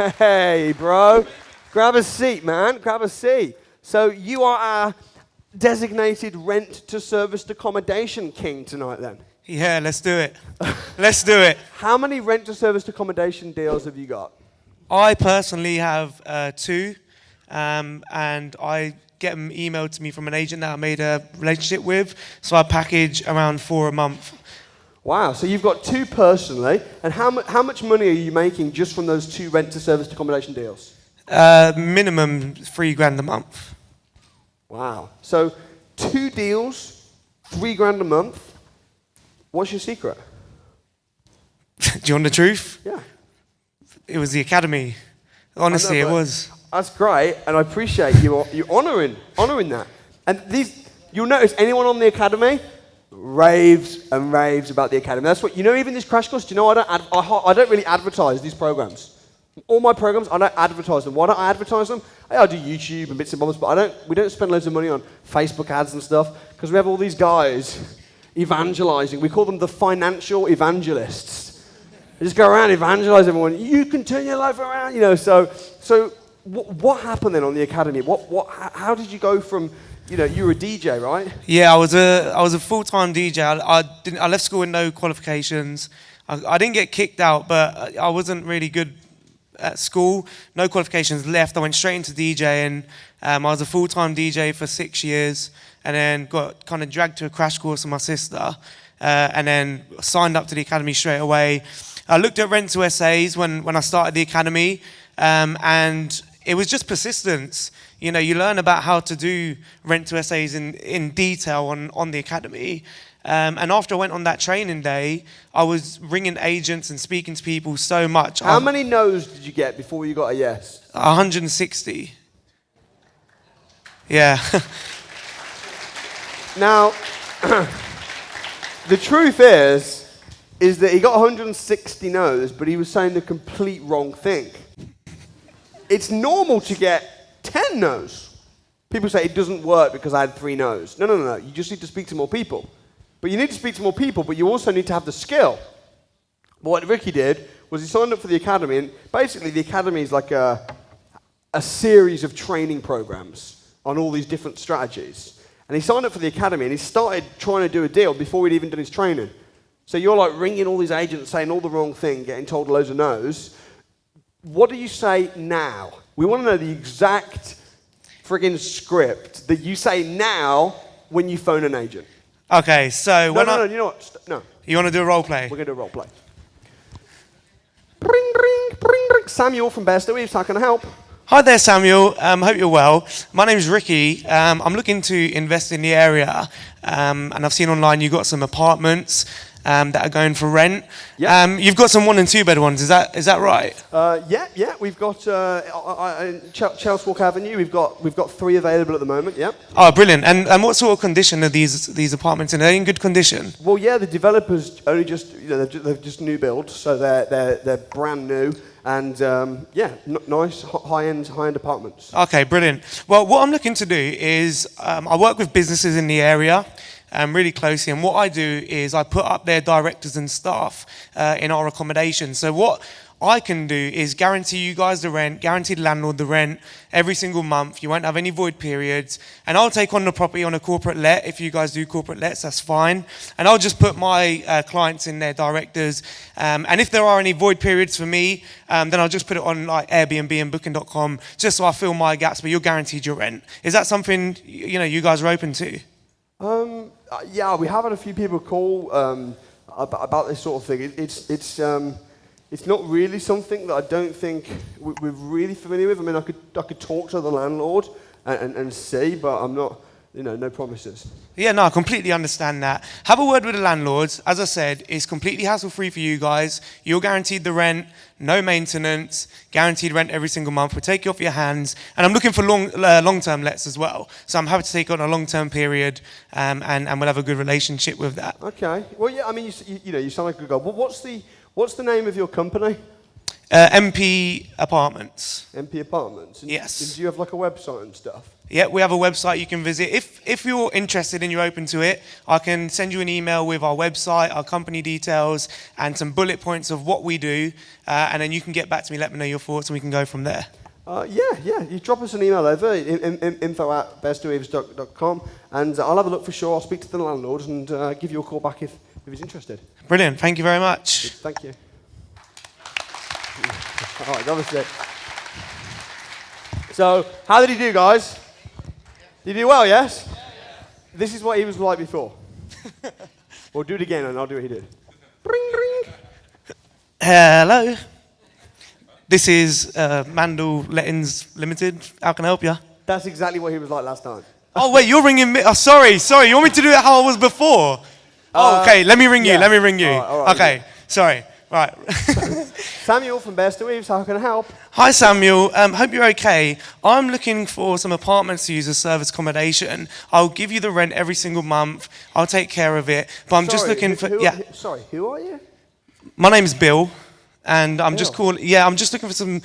Hey, bro. Grab a seat, man. Grab a seat. So you are our designated rent-to-serviced accommodation king tonight, then? Yeah, let's do it. Let's do it. How many rent-to-serviced accommodation deals have you got? I personally have 2, and I get them emailed to me from an agent that I made a relationship with, so I package around 4 a month. Wow, so you've got 2 personally, and how much money are you making just from those 2 rent-to-serviced accommodation deals? Minimum $3,000 a month. Wow. So 2 deals, $3,000 a month. What's your secret? Do you want the truth? Yeah. It was the academy. Honestly, it was. That's great, and I appreciate you honouring that. And you'll notice anyone on the academy raves and raves about the academy. That's what even this crash course. Do you know I don't really advertise these programs. All my programs, I don't advertise them. Why don't I advertise them? I do YouTube and bits and bobs, but we don't spend loads of money on Facebook ads and stuff because we have all these guys evangelizing. We call them the financial evangelists. They just go around evangelize everyone. You can turn your life around, So what happened then on the academy? How did you go from, you were a DJ, right? Yeah, I was a full-time DJ. I left school with no qualifications. I didn't get kicked out, but I wasn't really good at school. No qualifications left. I went straight into DJing. I was a full-time DJ for 6 years, and then got kind of dragged to a crash course with my sister, and then signed up to the academy straight away. I looked at rent to SAs when I started the academy, and it was just persistence. You learn about how to do rent to SAs in detail on the academy. And after I went on that training day, I was ringing agents and speaking to people so much. How many no's did you get before you got a yes? 160. Yeah. Now, the truth is that he got 160 no's, but he was saying the complete wrong thing. It's normal to get 10 no's. People say it doesn't work because I had 3 no's. No. You just need to speak to more people. But you need to speak to more people, but you also need to have the skill. But what Ricci did was he signed up for the academy, and basically the academy is like a series of training programs on all these different strategies. And he signed up for the academy, and he started trying to do a deal before he'd even done his training. So you're like ringing all these agents, saying all the wrong thing, getting told loads of no's. What do you say now? We want to know the exact friggin' script that you say now when you phone an agent. Okay, so No, you know what? No. You want to do a role play? We're going to do a role play. Bring, bring. Samuel from Best Weaves, how can I help? Hi there, Samuel. Hope you're well. My name is Ricci. I'm looking to invest in the area, and I've seen online you've got some apartments that are going for rent. Yep. You've got some 1 and 2 bed ones. Is that right? Yeah. We've got Chelsea Walk Avenue. We've got 3 available at the moment. Yep. Oh, brilliant! And what sort of condition are these apartments in? Are they in good condition? Well, yeah. The developers only just they're just new build, so they're brand new. And nice high-end apartments. Okay, brilliant. Well, what I'm looking to do is I work with businesses in the area really closely, and what I do is I put up their directors and staff in our accommodation. So what I can do is guarantee you guys the rent, guarantee the landlord the rent every single month. You won't have any void periods. And I'll take on the property on a corporate let. If you guys do corporate lets, that's fine. And I'll just put my clients in their directors. And if there are any void periods for me, then I'll just put it on like Airbnb and Booking.com just so I fill my gaps, but you're guaranteed your rent. Is that something you guys are open to? Yeah, we have had a few people call about this sort of thing. It's not really something that I don't think we're really familiar with. I mean, I could talk to the landlord and see, but I'm not, no promises. Yeah, no, I completely understand that. Have a word with the landlords. As I said, it's completely hassle-free for you guys. You're guaranteed the rent, no maintenance, guaranteed rent every single month. We'll take you off your hands. And I'm looking for long-term lets as well. So I'm happy to take on a long-term period, and we'll have a good relationship with that. Okay. Well, yeah, I mean, you sound like a good guy. Well, what's the name of your company? MP Apartments. MP Apartments? Yes. Do you have like a website and stuff? Yeah, we have a website you can visit. If you're interested and you're open to it, I can send you an email with our website, our company details, and some bullet points of what we do, and then you can get back to me, let me know your thoughts, and we can go from there. Yeah. You drop us an email over, info@bearsteweaves.com, and I'll have a look for sure. I'll speak to the landlord and give you a call back if he's interested. Brilliant. Thank you very much. Thank you. All right, obviously. So, how did he do, guys? Did he do well, yes? Yeah. This is what he was like before. We'll do it again and I'll do what he did. Ring, ring. Hello. This is Mandal Lettings Limited. How can I help you? That's exactly what he was like last time. Oh, wait, you're ringing me. Oh, sorry. You want me to do it how I was before? Okay, let me ring you. Yeah. All right, okay, sorry. Right. Samuel from Best Weaves, how can I help? Hi, Samuel. Hope you're okay. I'm looking for some apartments to use as service accommodation. I'll give you the rent every single month. I'll take care of it. But I'm just looking for... Sorry, who are you? My name's Bill. And I'm just I'm just looking for some,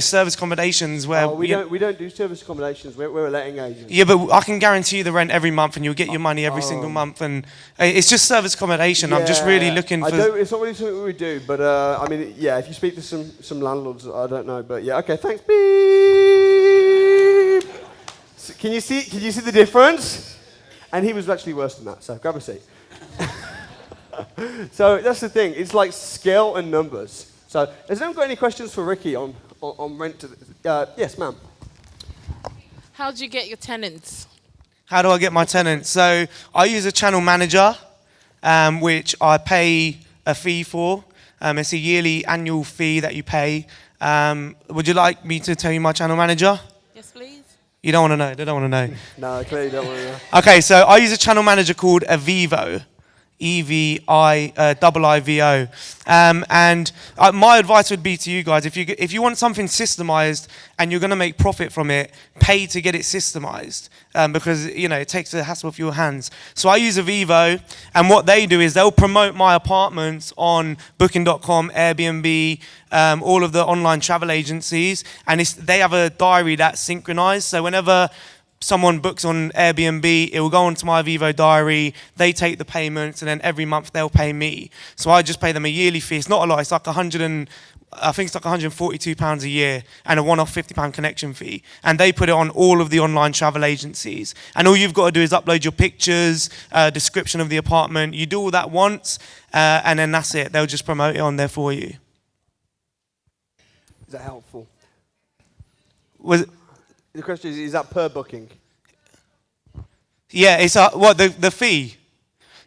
service accommodations where... we don't do service accommodations. We're a letting agent. Yeah, but I can guarantee you the rent every month and you'll get your money every single month. And it's just service accommodation. Yeah, I'm just really looking for... It's not really something we do, but if you speak to some landlords, I don't know. But yeah, okay, thanks. Beep. So, can you see the difference? And he was actually worse than that, so grab a seat. So that's the thing. It's like scale and numbers. So, has anyone got any questions for Ricky on rent? Yes, ma'am. How do you get your tenants? How do I get my tenants? So, I use a channel manager, which I pay a fee for. It's a yearly annual fee that you pay. Would you like me to tell you my channel manager? Yes, please. You don't want to know? They don't want to know? No, clearly don't want to know. Okay, so I use a channel manager called Avivo. EVIVO. And my advice would be to you guys, if you want something systemized and you're going to make profit from it, pay to get it systemized, because it takes the hassle off your hands. So I use Avivo, and what they do is they'll promote my apartments on Booking.com, Airbnb, all of the online travel agencies, and they have a diary that's synchronized. So whenever someone books on Airbnb, it will go onto my Avivo diary, they take the payments, and then every month they'll pay me. So I just pay them a yearly fee. It's not a lot, it's like £142 a year, and a one-off £50 connection fee. And they put it on all of the online travel agencies. And all you've got to do is upload your pictures, description of the apartment. You do all that once, and then that's it. They'll just promote it on there for you. Is that helpful? The question is that per booking? Yeah, it's the fee?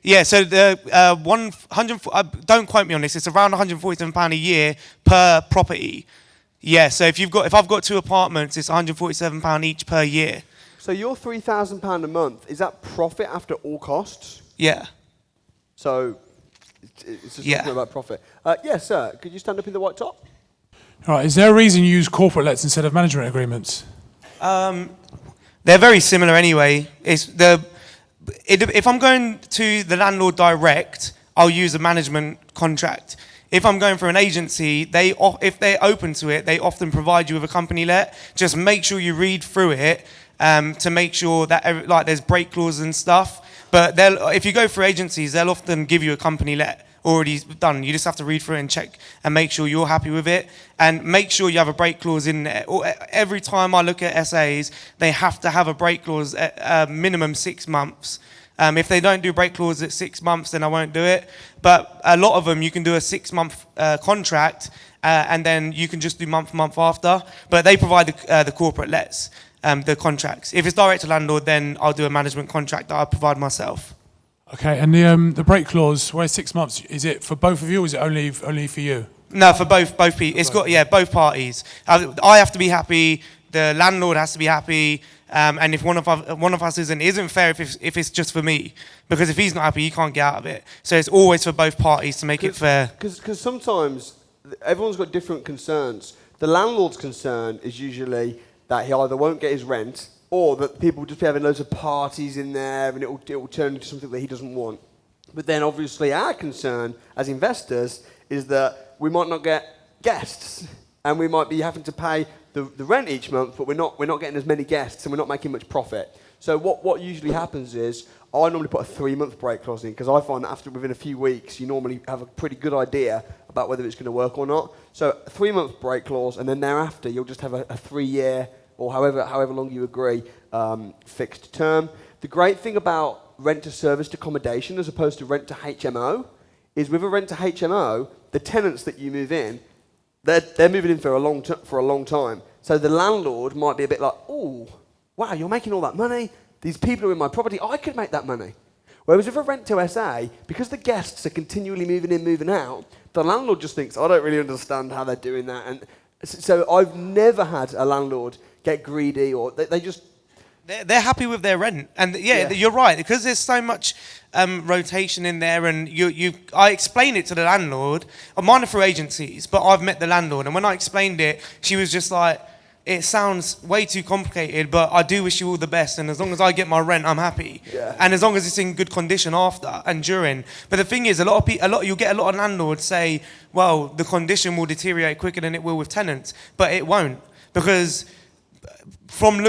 Yeah, so the 100. Don't quote me on this. It's around £147 a year per property. Yeah, so if I've got 2 apartments, it's £147 each per year. So your £3,000 a month, is that profit after all costs? Yeah. So it's just talking about profit. Yes, sir. Could you stand up in the white top? All right. Is there a reason you use corporate lets instead of management agreements? They're very similar anyway. If I'm going to the landlord direct, I'll use a management contract. If I'm going for an agency, if they're open to it, they often provide you with a company let. Just make sure you read through it to make sure that there's break clauses and stuff. But if you go for agencies, they'll often give you a company let already done. You just have to read through it and check and make sure you're happy with it, and make sure you have a break clause in there. Every time I look at SAs, they have to have a break clause at minimum 6 months. If they don't do break clause at 6 months, then I won't do it. But a lot of them, you can do a 6-month contract, and then you can just do month after. But they provide the corporate lets, the contracts. If it's direct to landlord, then I'll do a management contract that I provide myself. Okay, and the break clause, where 6 months, is it for both of you, or is it only for you? No, for both people. It's got both parties. I have to be happy. The landlord has to be happy. And if one of us isn't fair if it's just for me, because if he's not happy, he can't get out of it. So it's always for both parties to make it fair. Because sometimes everyone's got different concerns. The landlord's concern is usually that he either won't get his rent, or that people will just be having loads of parties in there and it will turn into something that he doesn't want. But then obviously our concern as investors is that we might not get guests. and we might be having to pay the rent each month, but we're not getting as many guests, and we're not making much profit. So what usually happens is I normally put a 3-month break clause in, because I find that within a few weeks, you normally have a pretty good idea about whether it's going to work or not. So a 3-month break clause, and then thereafter you'll just have a 3-year or however long you agree fixed term. The great thing about rent to serviced accommodation as opposed to rent to HMO is with a rent to HMO, the tenants that you move in, they're moving in for a long time. So the landlord might be a bit like, oh, wow, you're making all that money. These people are in my property. I could make that money. Whereas if a rent to SA, because the guests are continually moving in, moving out, the landlord just thinks, I don't really understand how they're doing that. And so I've never had a landlord get greedy, or they just... They're happy with their rent. And yeah, you're right, because there's so much rotation in there, and I explained it to the landlord. Mine are through agencies, but I've met the landlord, and when I explained it, she was just like, it sounds way too complicated, but I do wish you all the best, and as long as I get my rent, I'm happy. Yeah. And as long as it's in good condition after and during. But the thing is, you'll get a lot of landlords say, well, the condition will deteriorate quicker than it will with tenants, but it won't, because from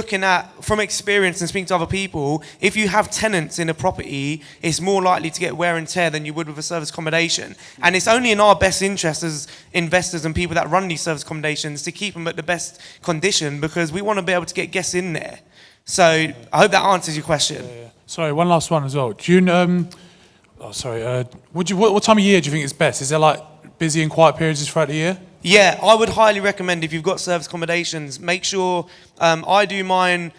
experience and speaking to other people, if you have tenants in a property, it's more likely to get wear and tear than you would with a service accommodation. And it's only in our best interest as investors and people that run these service accommodations to keep them at the best condition, because we want to be able to get guests in there. So I hope that answers your question. Yeah. Sorry, one last one as well. Do you what time of year do you think is best? Is there like busy and quiet periods throughout the year? Yeah, I would highly recommend, if you've got service accommodations, make sure I do my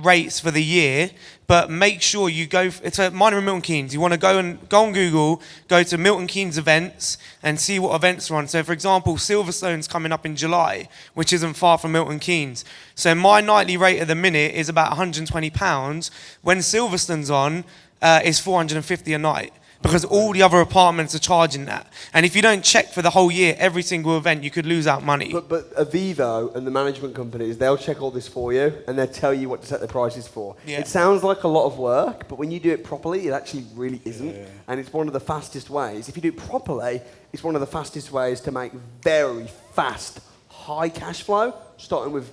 rates for the year, but make sure you go. Mine are in Milton Keynes. You want to go on Google, go to Milton Keynes events, and see what events are on. So, for example, Silverstone's coming up in July, which isn't far from Milton Keynes. So my nightly rate at the minute is about £120. When Silverstone's on, is £450 a night, because all the other apartments are charging that. And if you don't check for the whole year, every single event, you could lose out money. But Avivo and the management companies, they'll check all this for you, and they'll tell you what to set the prices for. Yeah. It sounds like a lot of work, but when you do it properly, it actually really isn't. Yeah. And it's one of the fastest ways. If you do it properly, it's one of the fastest ways to make very fast, high cash flow, starting with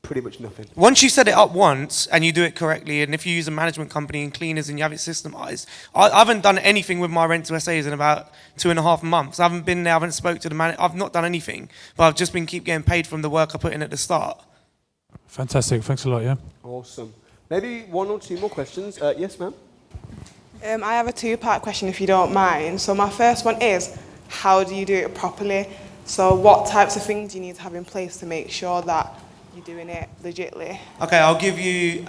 pretty much nothing. Once you set it up once and you do it correctly, and if you use a management company and cleaners and you have it systemized, I haven't done anything with my rent to SAs in about 2.5 months. I haven't been there, I haven't spoke to the manager, I've not done anything, but I've just been keep getting paid from the work I put in at the start. Fantastic, thanks a lot, yeah. Awesome. Maybe one or two more questions. Yes, ma'am? I have a 2-part question, if you don't mind. So my first one is, how do you do it properly? So what types of things do you need to have in place to make sure that you're doing it legitly? Okay, I'll give you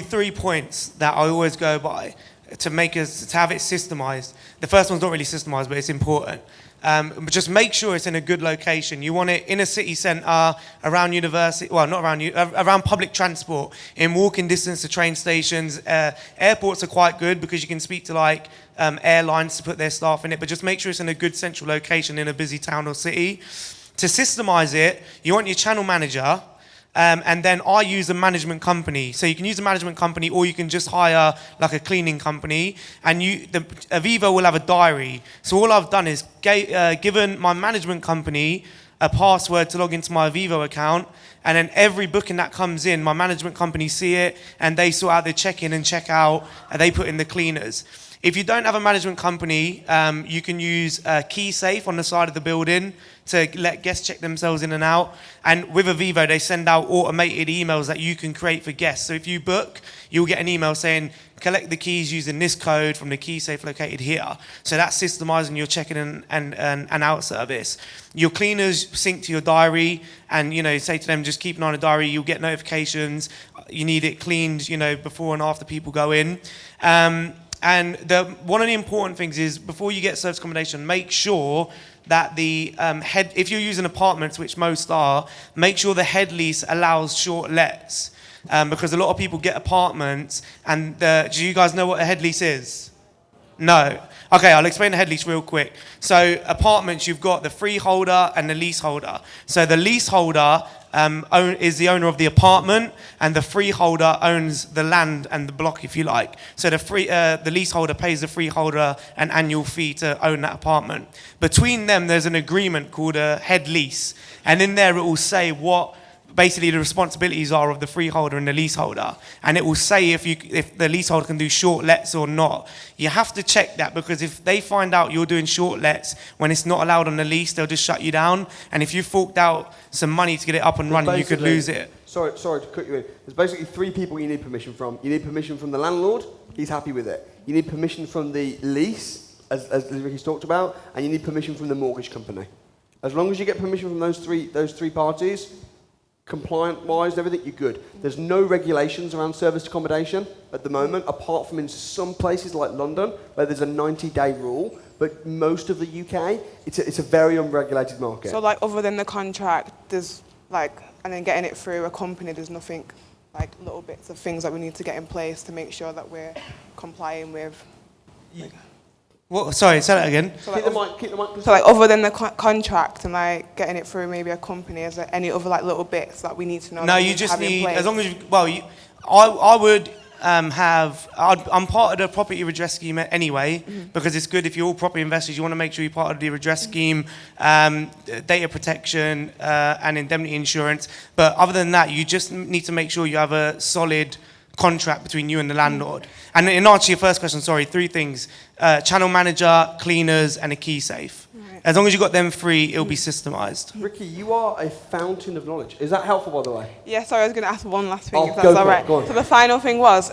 3 points that I always go by to have it systemized. The first one's not really systemized, but it's important. But just make sure it's in a good location. You want it in a city centre, around university, well, not around around public transport, in walking distance to train stations. Airports are quite good because you can speak to airlines to put their staff in it, but just make sure it's in a good central location in a busy town or city. To systemize it, you want your channel manager, and then I use a management company. So you can use a management company, or you can just hire like a cleaning company, and Avivo will have a diary. So all I've done is given my management company a password to log into my Avivo account, and then every booking that comes in, my management company see it, and they sort out their check-in and check-out, and they put in the cleaners. If you don't have a management company, you can use a key safe on the side of the building to let guests check themselves in and out. And with Avivo, they send out automated emails that you can create for guests. So if you book, you'll get an email saying, collect the keys using this code from the key safe located here. So that's systemizing your check-in and out service. Your cleaners sync to your diary, and say to them, just keep an eye on the diary. You'll get notifications. You need it cleaned, before and after people go in. And one of the important things is, before you get service accommodation, make sure that the if you're using apartments, which most are, make sure the head lease allows short lets. Because a lot of people get apartments, and do you guys know what a head lease is? No. Okay, I'll explain the head lease real quick. So apartments, you've got the freeholder and the leaseholder. So the leaseholder is the owner of the apartment, and the freeholder owns the land and the block, if you like. So the leaseholder pays the freeholder an annual fee to own that apartment. Between them, there's an agreement called a head lease, and in there it will say what basically the responsibilities are of the freeholder and the leaseholder, and it will say if the leaseholder can do short lets or not. You have to check that, because if they find out you're doing short lets when it's not allowed on the lease, they'll just shut you down. And if you forked out some money to get it up and running, you could lose it. Sorry to cut you in. There's basically 3 people you need permission from. You need permission from the landlord. He's happy with it. You need permission from the lease, as Ricky's talked about, and you need permission from the mortgage company. As long as you get permission from those three parties, compliant-wise, everything, you're good. There's no regulations around service accommodation at the moment, apart from in some places like London, where there's a 90-day rule. But most of the UK, it's a very unregulated market. So, like, other than the contract, there's, like, and then getting it through a company, there's nothing, like, little bits of things that we need to get in place to make sure that we're complying with. Like, Sorry, say that again. So, like, keep the mic. So, like, other than the contract and, like, getting it through maybe a company, is there any other, like, little bits that we need to know? No, you just need, as long as I would I'm part of the property redress scheme anyway, because it's good if you're all property investors, you want to make sure you're part of the redress scheme, data protection, and indemnity insurance. But other than that, you just need to make sure you have a solid contract between you and the landlord. And in answer to your first question, 3 things: channel manager, cleaners, and a key safe. As long as you've got them 3, it'll be systemized. Ricky, you are a fountain of knowledge. Is that helpful, by the way? Yeah, sorry, I was going to ask one last thing, if go that's for all it, right. go on. So the final thing was,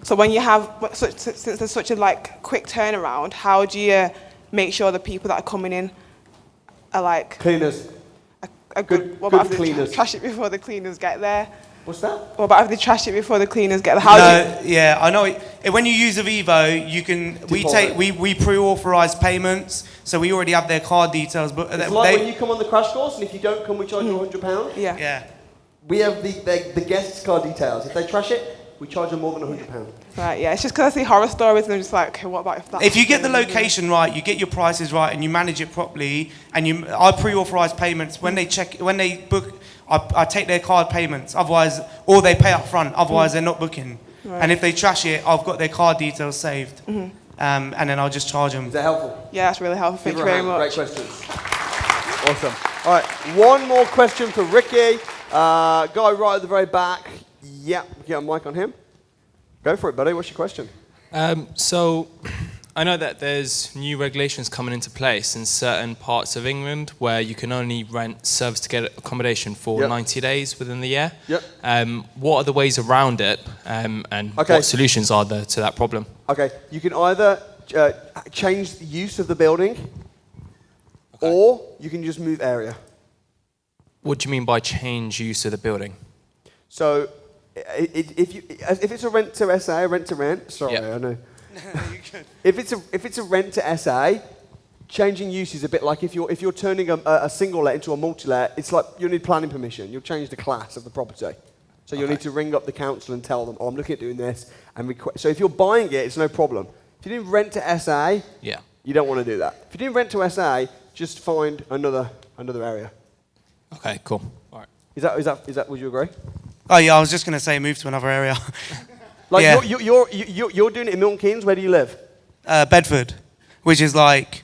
so when you have, since there's such a, like, quick turnaround, how do you make sure the people that are coming in are, like... Cleaners. A good, what good about if cleaners. they trash it before the cleaners get there? What's that? What about if they trash it before the cleaners get there? Yeah, I know. When you use Avivo, you can. We pre-authorize payments, so we already have their card details. But it's like when you come on the crash course, and if you don't come, we charge you £100. Yeah. Yeah. We have the guests' card details. If they trash it, we charge them more than £100. Right. Yeah. It's just because I see horror stories, and I'm just like, okay, what about if that? If you get the location right, you get your prices right, and you manage it properly, and I pre-authorize payments when they book. I take their card payments, otherwise, or they pay up front, otherwise they're not booking. Right. And if they trash it, I've got their card details saved, and then I'll just charge them. Is that helpful? Yeah, that's really helpful. Thank you very much. Great questions. Awesome. All right, one more question for Ricky. Guy right at the very back. Yeah, get a mic on him. Go for it, buddy. What's your question? So, I know that there's new regulations coming into place in certain parts of England where you can only rent service accommodation for 90 days within the year. Yep. What are the ways around it, and what solutions are there to that problem? Okay, you can either change the use of the building, or you can just move area. What do you mean by change use of the building? So, if it's a rent to SA, rent to rent. Sorry, I know. If it's a rent to SA, changing use is a bit like if you're turning a single let into a multi-let. It's like you need planning permission. You'll change the class of the property, so you'll need to ring up the council and tell them, "Oh, I'm looking at doing this." And so if you're buying it, it's no problem. If you didn't rent to SA, you don't want to do that. If you didn't rent to SA, just find another area. Okay, cool. All right. Is that? Would you agree? Oh yeah, I was just gonna say move to another area. Like you're doing it in Milton Keynes. Where do you live? Bedford, which is like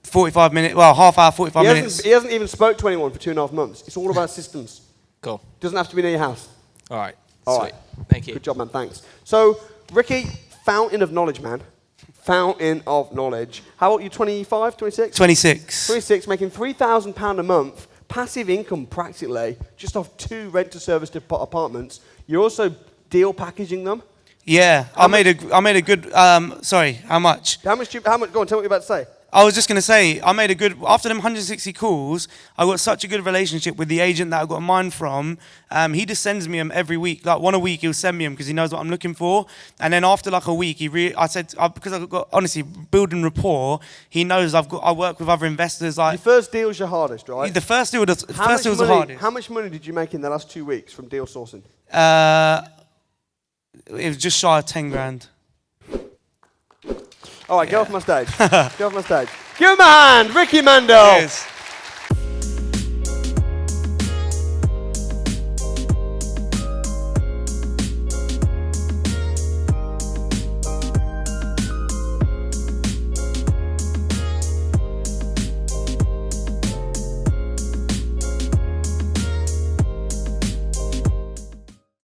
45 minutes. Well, half hour, 45 minutes. He hasn't even spoke to anyone for 2.5 months. It's all about systems. Cool. Doesn't have to be near your house. All right. All Sweet. right. Thank you. Good job, man. Thanks. So, Ricky, fountain of knowledge, man. Fountain of knowledge. How old are you? 25, 26? 26. 26, making £3,000 a month. Passive income, practically, just off 2 rent-to-service apartments. You're also deal packaging them. Yeah, I made a good. Sorry, how much? How much? Go on, tell me what you're about to say. I was just going to say, I made a good, after them 160 calls, I got such a good relationship with the agent that I got mine from. He just sends me them every week. Like one a week, he'll send me them because he knows what I'm looking for. And then after like a week, because I've got, honestly, building rapport, he knows I work with other investors. Like, your first deal's your hardest, right? The first deal was the hardest. How much money did you make in the last 2 weeks from deal sourcing? It was just shy of 10 grand. All right, get off my stage. Get off my stage. Give him a hand, Ricci Mandal. Cheers.